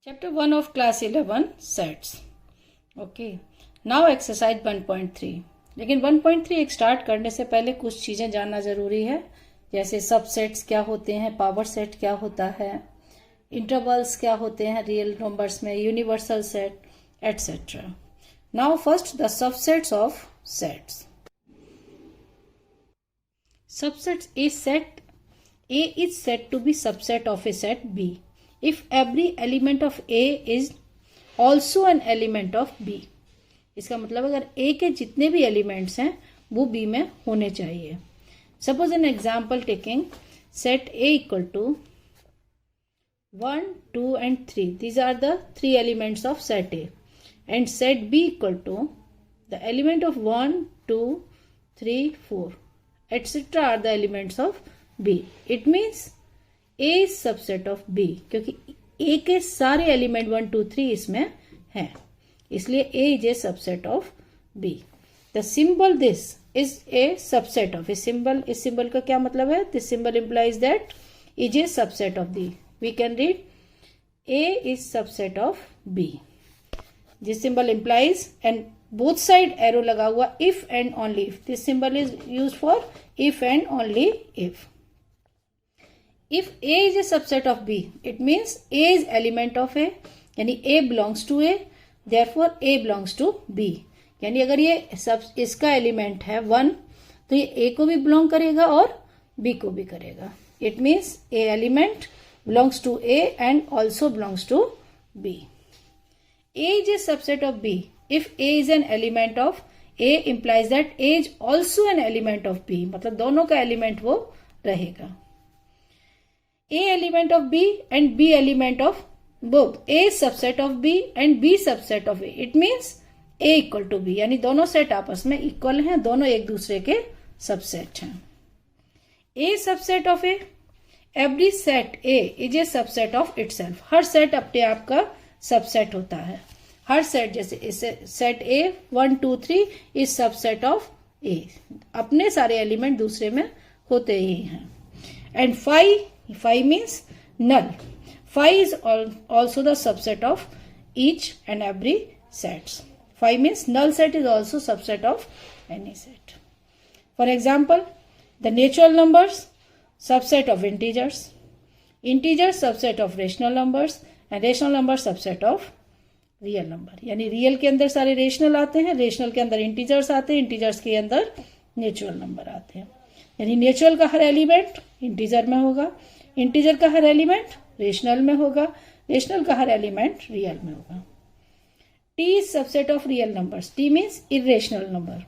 Chapter 1 of Class 11 Sets. Okay. Now exercise 1.3. लेकिन 1.3 एक start करने से पहले कुछ चीजें जानना जरूरी है, जैसे सबसेट्स क्या होते हैं, पावर सेट क्या होता है, इंटरवल्स क्या होते हैं रियल नंबर्स में, universal set etcetera. Now first the subsets of sets. Subsets A set A is said to be subset of a set B if every element of A is also an element of B. इसका मतलब अगर A के जितने भी elements हैं वो B में होने चाहिए. Suppose an example taking set A equal to 1, 2 and 3. These are the three elements of set A. And set B equal to the element of 1, 2, 3, 4. etc. are the elements of B. It means A is subset of B क्योंकि A के सारे element 1, 2, 3 इसमें हैं, इसलिए A is a subset of B. The symbol this is a subset of. इस symbol का क्या मतलब है? This symbol implies that is a subset of B. We can read A is subset of B. This symbol implies and both side arrow लगा हुआ if and only if. This symbol is used for if and only if. If A is a subset of B, it means A is element of A, यानी A belongs to A, therefore A belongs to B. यानी अगर ये इसका element है 1 तो ये A को भी बिलोंग करेगा और B को भी करेगा. It means A element belongs to A and also belongs to B. A is a subset of B. If A is an element of A implies that A is also an element of B. मतलब दोनों का element वो रहेगा. A element of B and B element of both. A subset of B and B subset of A. It means A equal to B. यानी दोनों set आपस में equal हैं, दोनों एक दूसरे के सबसेट हैं. A subset of A. Every set A is a subset of itself. Her set अपने आप का सबसेट होता है. हर सेट जैसे इसे set A 1, 2, 3 is subset of A. अपने सारे एलिमेंट दूसरे में होते ही हैं. And phi means null. Phi is also the subset of each and every sets. Phi means null set is also subset of any set. For example the natural numbers subset of integers. Integers subset of rational numbers and rational number subset of real number. यानी real के अंदर सारे rational आते हैं, rational के अंदर integers आते हैं, इंटीजर्स के अंदर नेचुरल नंबर आते हैं. यानी नेचुरल का हर एलिमेंट इंटीजर में होगा, इंटीजर का हर एलिमेंट रेशनल में होगा, रेशनल का हर एलिमेंट रियल में होगा. T is subset of real numbers. T means irrational number.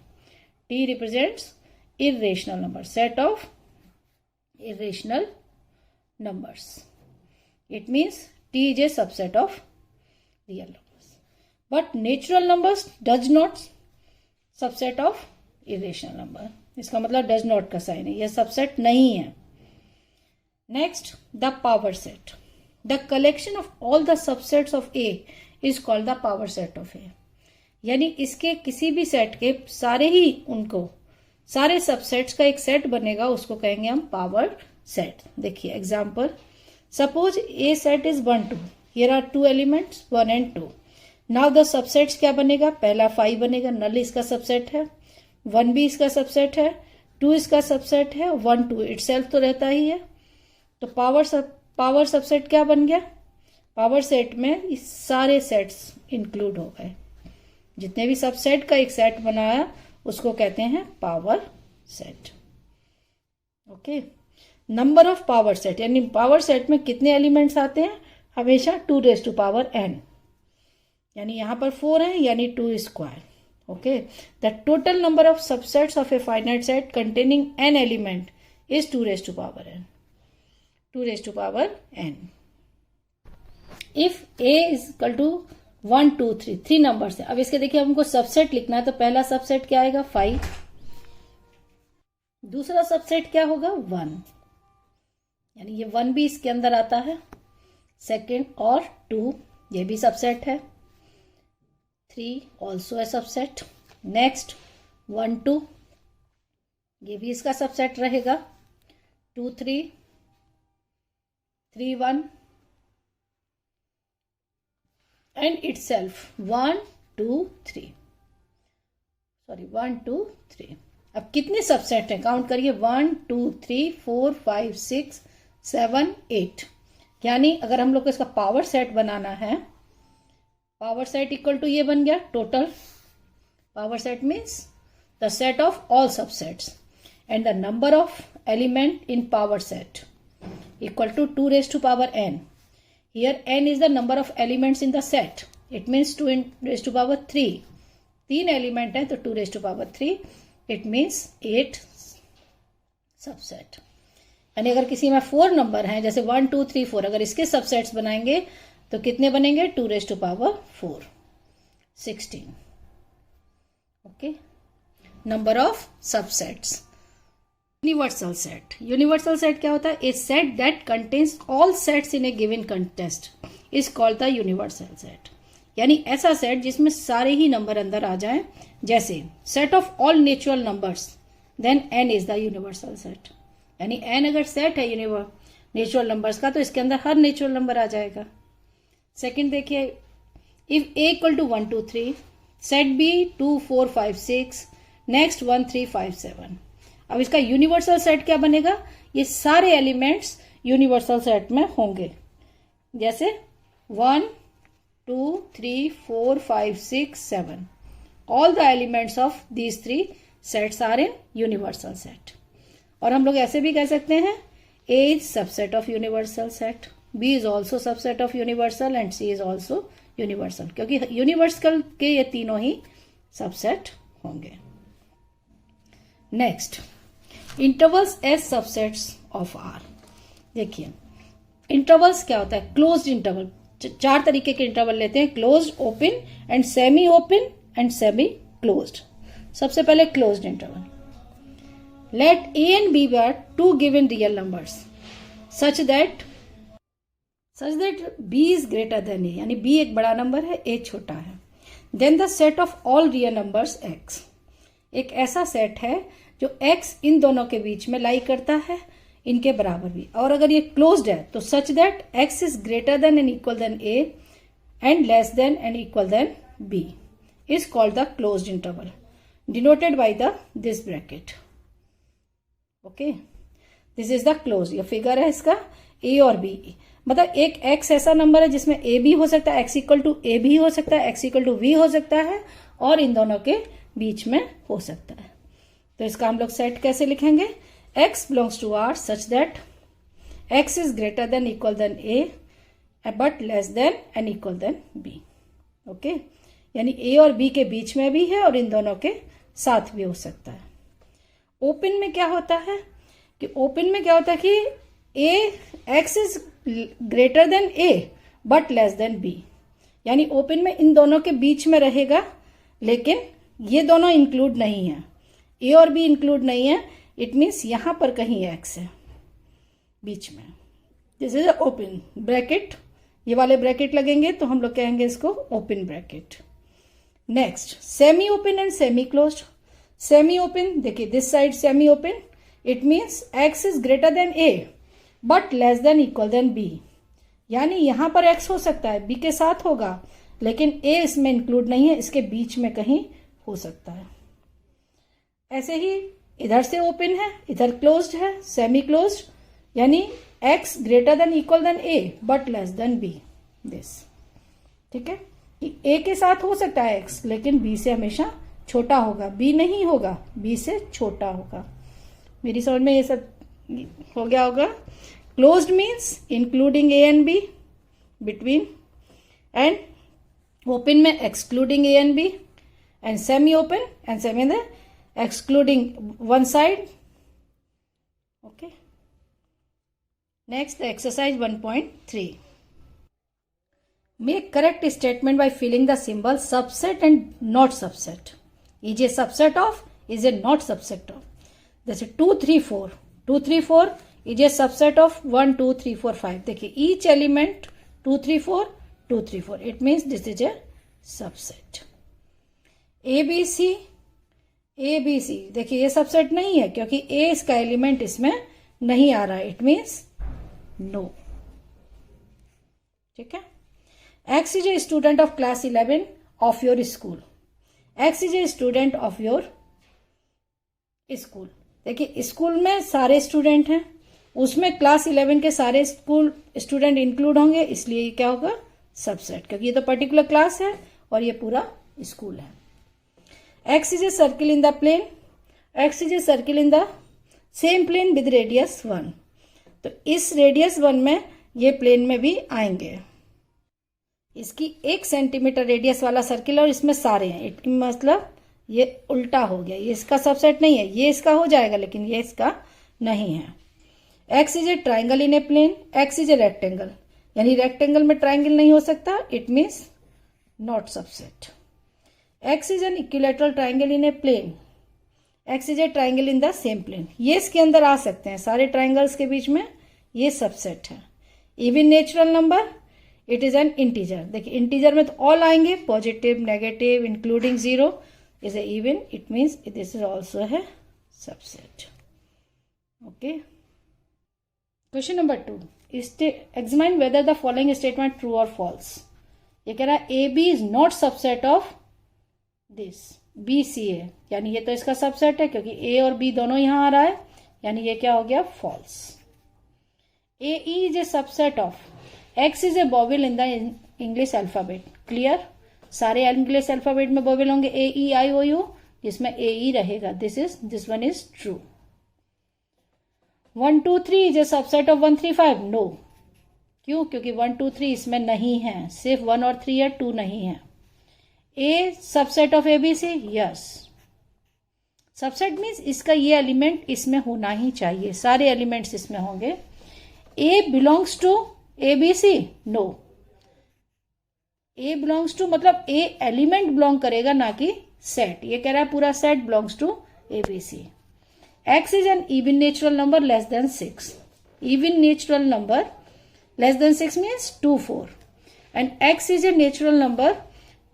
T represents irrational number, set of irrational numbers. It means T is a subset of real numbers. But natural numbers does not subset of irrational number. इसका मतलब does not का sign है, यह subset नहीं है. Next, the power set. The collection of all the subsets of A is called the power set of A. यानी इसके किसी भी सेट के सारे सबसेट्स का एक सेट बनेगा, उसको कहेंगे हम पावर सेट. देखिए example, suppose a set is 1, 2. Here are two elements 1 and 2. Now the subsets क्या बनेगा? पहला 5 बनेगा, नल इसका सबसेट है, 1 भी इसका सबसेट है, 2 इसका सबसेट है, 1, 2 इटसेल्फ तो रहता ही है. तो पावर सबसेट क्या बन गया? पावर सेट में इस सारे सेट्स इंक्लूड हो गए. जितने भी सबसेट का एक सेट बनाया उसको कहते हैं power set. Okay. Number of power set, यानी पावर सेट में कितने एलिमेंट्स आते हैं? हमेशा 2 raised to power n. यानी यहां पर 4 है, यानी 2 square. Okay. The total number of subsets of a finite set containing n element is 2 raised to power n. 2 raised to power n. If a is equal to 1, 2, 3, 3 numbers है. अब इसके देखिए हमको सबसेट लिखना है, तो पहला सबसेट क्या आएगा? 5. दूसरा सबसेट क्या होगा? 1. यानी ये 1 भी इसके अंदर आता है. सेकेंड और 2 ये भी सबसेट है. 3 ऑल्सो है सबसेट. नेक्स्ट 1, 2 ये भी इसका सबसेट रहेगा. 2, 3, 3, 1 and itself 1 2 3 सॉरी 1 2 3। अब कितने सबसेट हैं काउंट करिए 1 2 3 4 5 6 7 8। यानी अगर हम लोग को इसका पावर सेट बनाना है, पावर सेट इक्वल टू ये बन गया total. Power set means the set of all subsets and the number of element in power set equal to 2 raised to power n. Here n is the number of elements in the set. It means 2 raised to power 3. 3 element है तो 2 raised to power 3. It means 8 subset. यानी अगर किसी में 4 number हैं जैसे 1 2 3 4, अगर इसके सबसेट्स बनाएंगे तो कितने बनेंगे 2 raised to power 4 16। Okay, number of subsets. Universal set. Universal set क्या होता है? A set that contains all sets in a given contest is called the universal set. यानी ऐसा सेट जिसमें सारे ही नंबर अंदर आ जाएं, जैसे set of all natural numbers, then N is the universal set. यानी एन अगर सेट है नेचुरल नंबर्स का तो इसके अंदर हर नेचुरल नंबर आ जाएगा। सेकंड देखिए, if A equal to 1 2 3, set B 2 4 5 6, next 1 3 5 7। अब इसका यूनिवर्सल सेट क्या बनेगा? ये सारे एलिमेंट्स यूनिवर्सल सेट में होंगे, जैसे 1 2 3 4 5 6 7। All the elements of these 3 sets are in universal set. और हम लोग ऐसे भी कह सकते हैं A is subset of universal set, B is also subset of universal and C is also universal, क्योंकि यूनिवर्सल के ये तीनों ही सबसेट होंगे। Next, intervals as subsets of R. देखिए इंटरवल्स क्या होता है? Closed interval. 4 तरीके के इंटरवल लेते हैं, closed, open and semi open and semi closed. सबसे पहले closed interval. Let a and b were 2 given real numbers such that b is greater than a, यानी b एक बड़ा नंबर है, a छोटा है। Then the set of all real numbers x, एक ऐसा सेट है जो x इन दोनों के बीच में लाई करता है, इनके बराबर भी। और अगर ये क्लोज्ड है तो such that x is greater than and equal than a and less than and equal than b is called the closed interval, denoted by the this bracket. Okay, this is the close. ये figure है इसका a और b, मतलब एक x ऐसा number है जिसमें a भी हो सकता है, x इक्वल टू a भी हो सकता है, x इक्वल टू v हो सकता है, और इन दोनों के बीच में हो सकता है। तो इसका हम लोग सेट कैसे लिखेंगे? x belongs to r such that x is greater than equal than a but less than and equal than b। Okay, यानी a और b के बीच में भी है और इन दोनों के साथ भी हो सकता है। ओपन में क्या होता है कि x is greater than a but less than b, यानी ओपन में इन दोनों के बीच में रहेगा, लेकिन ये दोनों इंक्लूड नहीं है, a और b इंक्लूड नहीं है। इट मीन्स यहां पर कहीं x है बीच में। दिस इज ओपन ब्रैकेट, ये वाले ब्रैकेट लगेंगे तो हम लोग कहेंगे इसको open bracket. Next, semi open and semi closed. Semi open, देखिए this side semi open, it means x is greater than a but less than equal than b, यानी यहां पर x हो सकता है, b के साथ होगा, लेकिन a इसमें इंक्लूड नहीं है, इसके बीच में कहीं हो सकता है। ऐसे ही इधर से ओपन है, इधर क्लोज्ड है, सेमी क्लोज्ड, यानी x greater than equal than a but less than b, this. ठीक है, कि a के साथ हो सकता है x, लेकिन b से हमेशा छोटा होगा, b नहीं होगा, b से छोटा होगा। मेरी समझ में ये सब हो गया होगा। Closed means including a and b between, and open में excluding a and b, and semi-open and semi excluding one side. Okay. Next, the exercise 1.3. Make correct statement by filling the symbol subset and not subset. Is a subset of, is a not subset of. That's 2 3 4. 2 3 4 is a subset of 1 2 3 4 5. देखिए each element 2 3 4 2 3 4. It means this is a subset. ABC, देखिए ये subset नहीं है क्योंकि A इसका element इसमें नहीं आ रहा है, इट मीन्स नो। ठीक है, X is a student of class 11 of your school. X is a student of your school. देखिए स्कूल में सारे स्टूडेंट हैं, उसमें क्लास 11 के सारे स्कूल स्टूडेंट इंक्लूड होंगे, इसलिए ये क्या होगा सबसेट, क्योंकि ये तो पर्टिकुलर क्लास है और ये पूरा स्कूल है. X is a circle in the plane. X is a circle in the same plane with radius 1. तो इस रेडियस 1 में ये प्लेन में भी आएंगे. इसकी 1 सेंटीमीटर रेडियस वाला सर्किल और इसमें सारे हैं, मतलब ये उल्टा हो गया, ये इसका सबसेट नहीं है, ये इसका हो जाएगा लेकिन ये इसका नहीं है. X is a triangle in a plane. X is a rectangle, यानी रेक्टेंगल में ट्राइंगल नहीं हो सकता, it means not subset. X is an equilateral triangle in a plane. X is a triangle in the same plane, ये इसके अंदर आ सकते हैं, सारे ट्राइंगल्स के बीच में ये सबसेट है. Even natural number, it is an integer. देखिए इंटीजर में तो ऑल आएंगे, positive, negative, including zero is a even, it means this is also a subset. Okay. Question number 2. Examine whether the following statement true or false. ये कह रहा है AB is not subset of this BCA, यानी ये तो इसका subset है क्योंकि A और B दोनों यहां आ रहा है, यानी ये क्या हो गया false. AE is a subset of X is a vowel in the English alphabet. Clear? सारे इंग्लिश अल्फाबेट में वोवेल होंगे ए ई आई ओ यू, जिसमें ए ई रहेगा. This one is true. 1 2 3 is a subset of 1 3 5. No. क्यों? क्योंकि 1 2 3 इसमें नहीं है, सिर्फ 1 और 3 है, 2 नहीं है. A subset of A B C. Yes. Subset means इसका ये एलिमेंट इसमें होना ही चाहिए, सारे एलिमेंट्स इसमें होंगे. A belongs to A B C. No. A belongs to मतलब ए एलिमेंट बिलोंग करेगा, ना कि सेट. ये कह रहा है पूरा set belongs to A B C. X is an even natural number less than 6. Even natural number less than 6 means 2 4. And x is a natural number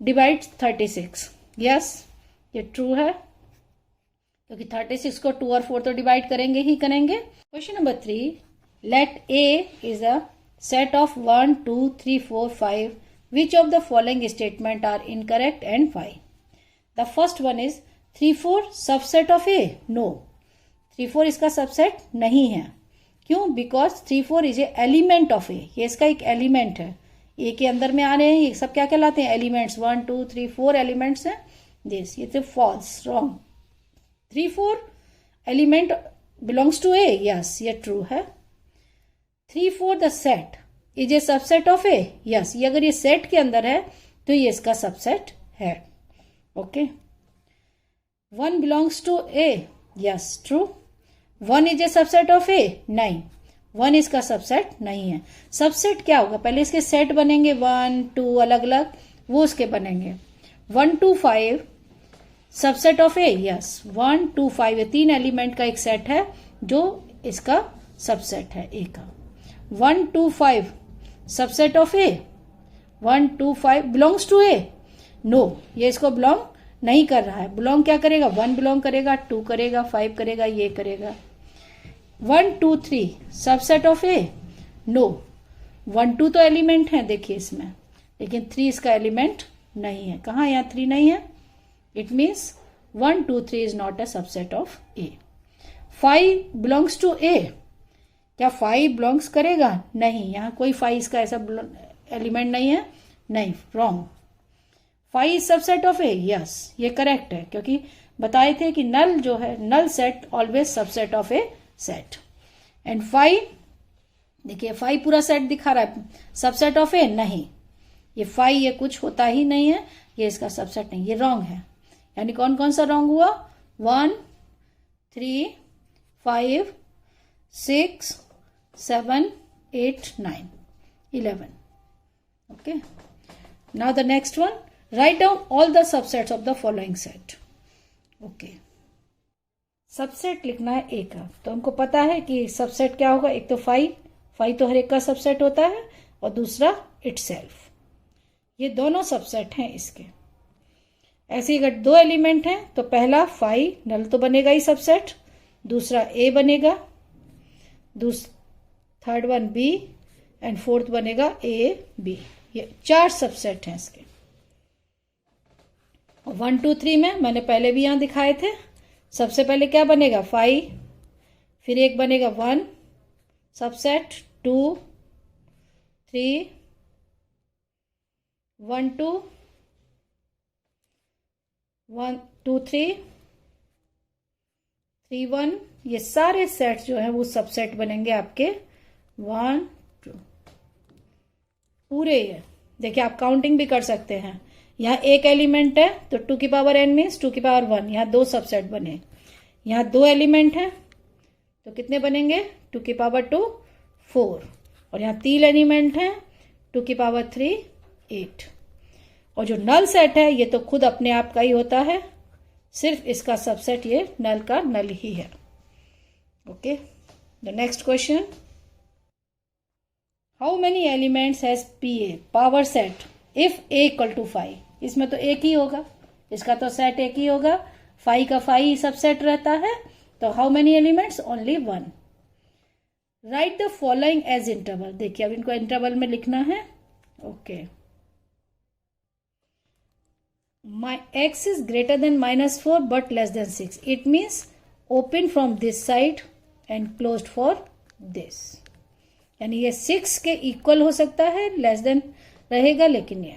divide 36. Yes, ये true है क्योंकि 36 को 2 और 4 तो डिवाइड करेंगे ही करेंगे. Question number 3. Let A is a set of 1 2 3 4 5. Which of the following statement are incorrect and why? The first one is 3 4 subset of A. No. 3 4 इसका सबसेट नहीं है. क्यों? Because 3 4 is a element of A. ये इसका एक element है, A के अंदर में आ रहे हैं, ये सब क्या कहलाते हैं? एलिमेंट्स. 1 2 3 4 एलिमेंट्स हैं. दिस ये तो false, wrong. 3 4 element belongs to A. Yes, ये ट्रू है. 3 4 the set is a subset of A. Yes, ये अगर ये सेट के अंदर है तो ये इसका सबसेट है. Okay. 1 belongs to A. Yes, true. 1 is a subset of A. नहीं, 1 इसका सबसेट नहीं है. सबसेट क्या होगा? पहले इसके सेट बनेंगे 1 2 अलग अलग, वो उसके बनेंगे. 1 2 5 सबसेट ऑफ ए. यस, 1 2 5 ये 3 एलिमेंट का एक सेट है जो इसका सबसेट है ए का. 1 2 5 subset of A. 1 2 5 belongs to A. No, ये इसको बिलोंग नहीं कर रहा है. बिलोंग क्या करेगा? 1 बिलोंग करेगा, 2 करेगा, 5 करेगा, ये करेगा. 1 2 3 सबसेट ऑफ ए. नो, 1 2 तो एलिमेंट है देखिए इसमें, लेकिन 3 इसका एलिमेंट नहीं है. कहाँ? यहाँ 3 नहीं है. It means 1 2 3 is not a subset of A. 5 belongs to A. क्या 5 बिलोंग्स करेगा? नहीं, यहाँ कोई 5 इसका ऐसा एलिमेंट नहीं है. नहीं, wrong. 5 subset of A. Yes, ये करेक्ट है क्योंकि बताए थे कि नल जो है, null set always subset of a set. And 5 देखिए 5 पूरा सेट दिखा रहा है, सबसेट ऑफ ए नहीं. ये 5 ये कुछ होता ही नहीं है, ये इसका सबसेट नहीं, ये रॉन्ग है. यानी कौन कौन सा रॉन्ग हुआ? 1 3 5 6 7 8 9 11. Okay. Now the next one. Write down all the subsets of the following set. Okay. Subset लिखना है ए का. तो हमको पता है कि सबसेट क्या होगा. एक तो 5 तो हर एक का सबसेट होता है, और दूसरा इटसेल्फ. ये दोनों सबसेट हैं इसके. ऐसे अगर 2 एलिमेंट हैं तो पहला 5 नल तो बनेगा ही सबसेट, दूसरा ए बनेगा, third one B, and fourth बनेगा ए बी. ये 4 सबसेट हैं इसके। 1 2 3 में मैंने पहले भी यहां दिखाए थे। सबसे पहले क्या बनेगा 5, फिर एक बनेगा 1 सबसेट, 2 3 1 2 1 2 3 3 1। ये सारे सेट जो है वो सबसेट बनेंगे आपके 1 2 पूरे। ये देखिए आप काउंटिंग भी कर सकते हैं। यहाँ एक एलिमेंट है तो 2 की पावर n मीन्स 2 की पावर 1। यहाँ 2 सबसेट बने। यहाँ 2 एलिमेंट है तो कितने बनेंगे 2 की पावर 2 4। और यहाँ 3 एलिमेंट है 2 की पावर 3 8। और जो नल सेट है ये तो खुद अपने आप का ही होता है, सिर्फ इसका सबसेट ये नल का नल ही है। Okay, the next question, how many elements has PA power set if A equal to 5। इसमें तो एक ही होगा, इसका तो सेट एक ही होगा, 5 का 5 सबसेट रहता है, तो how many elements only 1। Write the following as interval. देखिए अब इनको इंटरवल में लिखना है। Okay, my x is greater than -4 but less than 6. It means open from this side and closed for this. यानी ये 6 के इक्वल हो सकता है, लेस देन रहेगा लेकिन ये।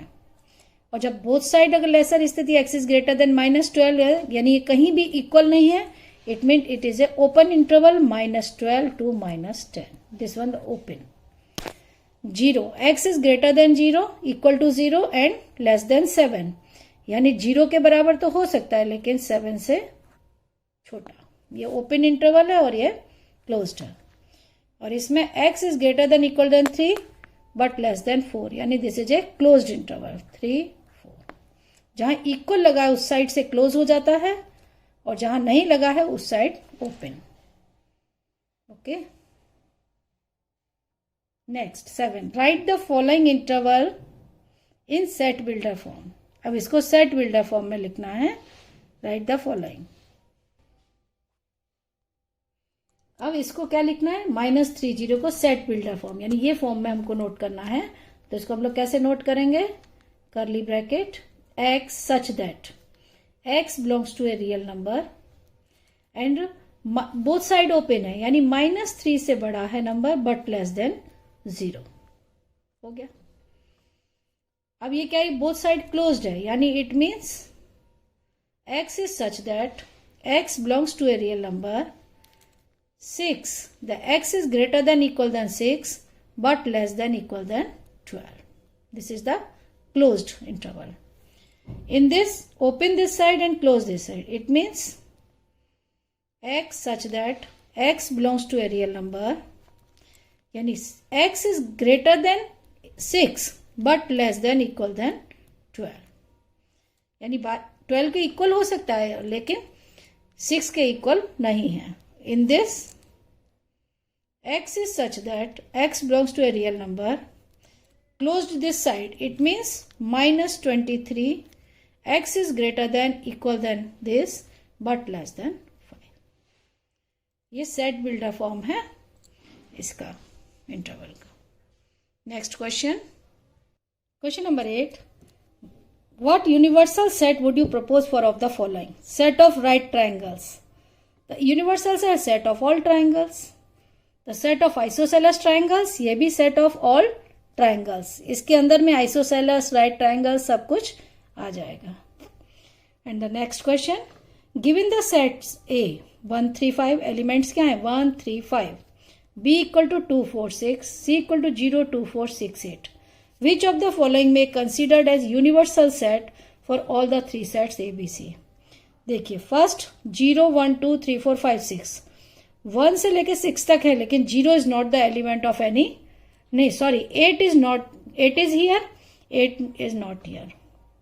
और जब बोथ साइड अगर लेसर स्थिति x इज ग्रेटर देन -12 है, यानी ये कहीं भी इक्वल नहीं है, it mean it is a open interval -12 to -10. This one the open. 0 x is greater than 0 equal to 0 and less than 7, यानी 0 के बराबर तो हो सकता है लेकिन 7 से छोटा। ये ओपन इंटरवल है और ये क्लोज्ड है। और इसमें x is greater than equal than 3 but less than 4, यानी this is a closed interval 3 4। जहां इक्वल लगा है उस साइड से क्लोज हो जाता है और जहां नहीं लगा है उस side open. Okay, next 7, right the following interval in set builder form. अब इसको सेट बिल्डर फॉर्म में लिखना है। Right the following. अब इसको क्या लिखना है -30 को सेट बिल्डर फॉर्म, यानी ये फॉर्म में हमको नोट करना है। तो इसको हम लोग कैसे नोट करेंगे, curly bracket x such that x belongs to a real number and both side open है, यानी -3 से बड़ा है नंबर बट लेस देन 0। हो गया। अब ये क्या है, बोथ साइड क्लोज्ड है, यानी it means x is such that x belongs to a real number 6, the x is greater than equal than 6 but less than equal than 12. This is the closed interval. In this, open this side and close this side. It means x such that x belongs to a real number, यानी x is greater than 6 but less than equal than 12, यानी 12 के equal हो सकता है लेकिन 6 के equal नहीं है। In this, x is such that x belongs to a real number, closed this side, it means -23, x is greater than equal than this but less than 5. ये सेट बिल्डर फॉर्म है इसका interval का। Next question, question number 8, what universal set would you propose for of the following? Set of right triangles. The universals are set of all triangles. The set of isosceles triangles, ये भी set of all triangles। इसके अंदर में isosceles, right triangles सब कुछ आ जाएगा। And the next question, given the sets A 1 3 5, elements क्या है 1 3 5, B equal to 2 4 6, C equal to 0 2 4 6 8, which of the following may considered as universal set for all the 3 sets A B C? देखिए first 0 1 2 3 4 5 6, 1 से लेके 6 तक है लेकिन 0 is not the element of any, नहीं sorry 8 is not, 8 is here 8 is not here,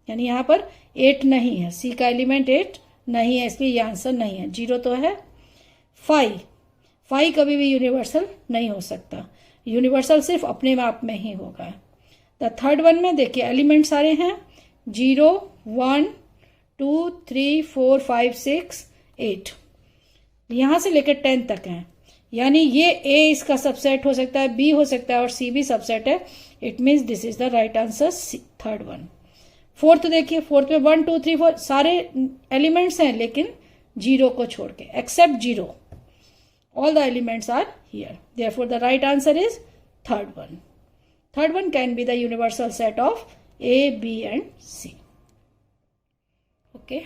यानी यहाँ पर 8 नहीं है, सी का एलिमेंट 8 नहीं है, इसलिए ये आंसर नहीं है। 0 तो है। 5 कभी भी यूनिवर्सल नहीं हो सकता, यूनिवर्सल सिर्फ अपने आप में ही होगा। द थर्ड वन में देखिए एलिमेंट सारे हैं 0 1 2 3 4 5 6 8, यहां से लेकर 10 तक हैं, यानी ये A इसका सबसेट हो सकता है, B हो सकता है और C भी सबसेट है. It means this is the right answer, third one. Fourth देखिए, फोर्थ में 1 2 3 4 सारे एलिमेंट्स हैं लेकिन जीरो को छोड़ के, except zero. All the elements are here. Therefore the right answer is third one. Third one can be the universal set of A, B and C. Okay.